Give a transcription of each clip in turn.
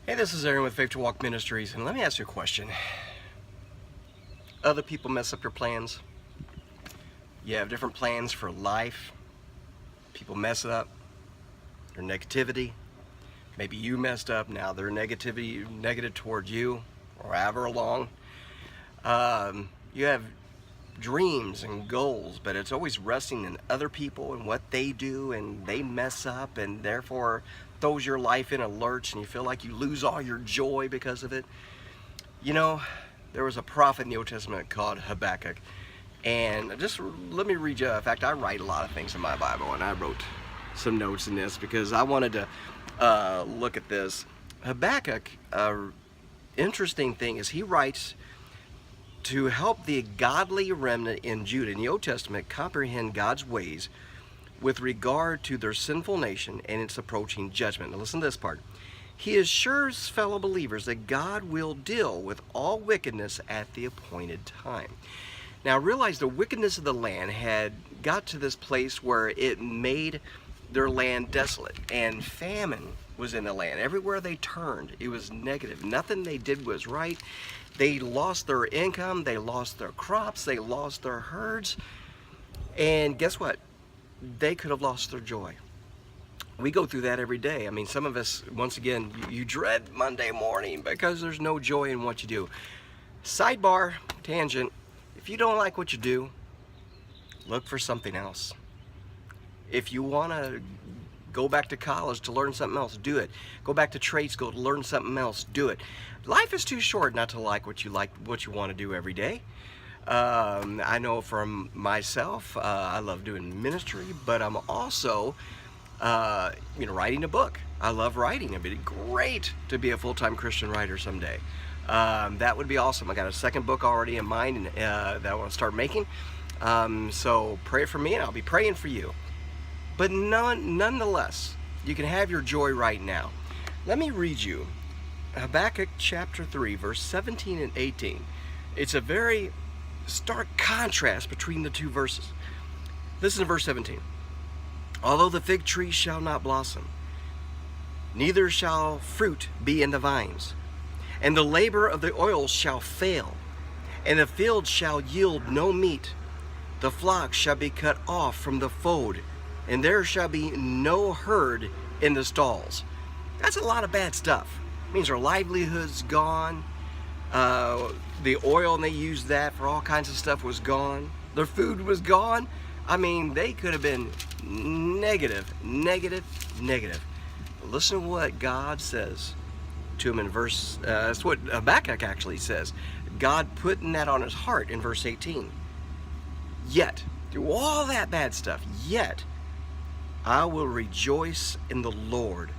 Hey, this is Aaron with Walk Ministries, and let me ask you a question. Other people mess up your plans. You have different plans for life. People mess up. Their negativity. Maybe you messed up, now they're negative towards you, or however long. You have dreams and goals, but it's always resting in other people and what they do, and they mess up, and therefore throws your life in a lurch, and you feel like you lose all your joy because of it. You know, there was a prophet in the Old Testament called Habakkuk, and just let me read you. In fact, I write a lot of things in my Bible, and I wrote some notes in this because I wanted to look at this. Habakkuk, interesting thing is he writes to help the godly remnant in Judah in the Old Testament comprehend God's ways with regard to their sinful nation and its approaching judgment. Now listen to this part. He assures fellow believers that God will deal with all wickedness at the appointed time. Now realize the wickedness of the land had got to this place where it made their land desolate, and famine was in the land. Everywhere they turned, it was negative. Nothing they did was right. They lost their income, they lost their crops, they lost their herds, and guess what? They could have lost their joy. We go through that every day. I mean, some of us, once again, you dread Monday morning because there's no joy in what you do. Sidebar, tangent, if you don't like what you do, look for something else. If you want to go back to college to learn something else, do it. Go back to trade school to learn something else, do it. Life is too short not to like what you want to do every day. I know from myself, I love doing ministry, but I'm also, writing a book. I love writing. It'd be great to be a full-time Christian writer someday. That would be awesome. I got a second book already in mind that I want to start making. So pray for me, and I'll be praying for you. But nonetheless, you can have your joy right now. Let me read you Habakkuk chapter 3, verse 17 and 18. It's a very stark contrast between the two verses. Listen to verse 17. Although the fig tree shall not blossom, neither shall fruit be in the vines, and the labor of the oil shall fail, and the field shall yield no meat, the flock shall be cut off from the fold, and there shall be no herd in the stalls. That's a lot of bad stuff. It means their livelihood's gone. The oil, and they used that for all kinds of stuff, was gone. Their food was gone. I mean, they could have been negative. Listen to what God says to him in verse, that's what Habakkuk actually says. God putting that on his heart in verse 18. Yet, through all that bad stuff, yet, I will rejoice in the Lord.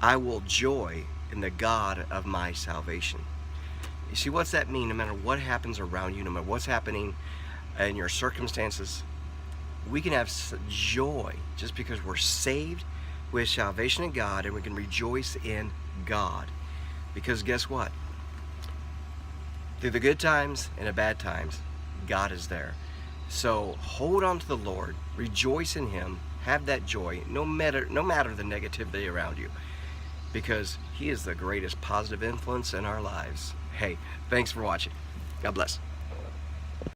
I will joy in the God of my salvation. You see, what's that mean? No matter what happens around you, no matter what's happening in your circumstances, we can have joy just because we're saved with salvation in God, and we can rejoice in God. Because guess what? Through the good times and the bad times, God is there. So hold on to the Lord, rejoice in Him, have that joy, no matter the negativity around you, because He is the greatest positive influence in our lives. Hey, thanks for watching. God bless.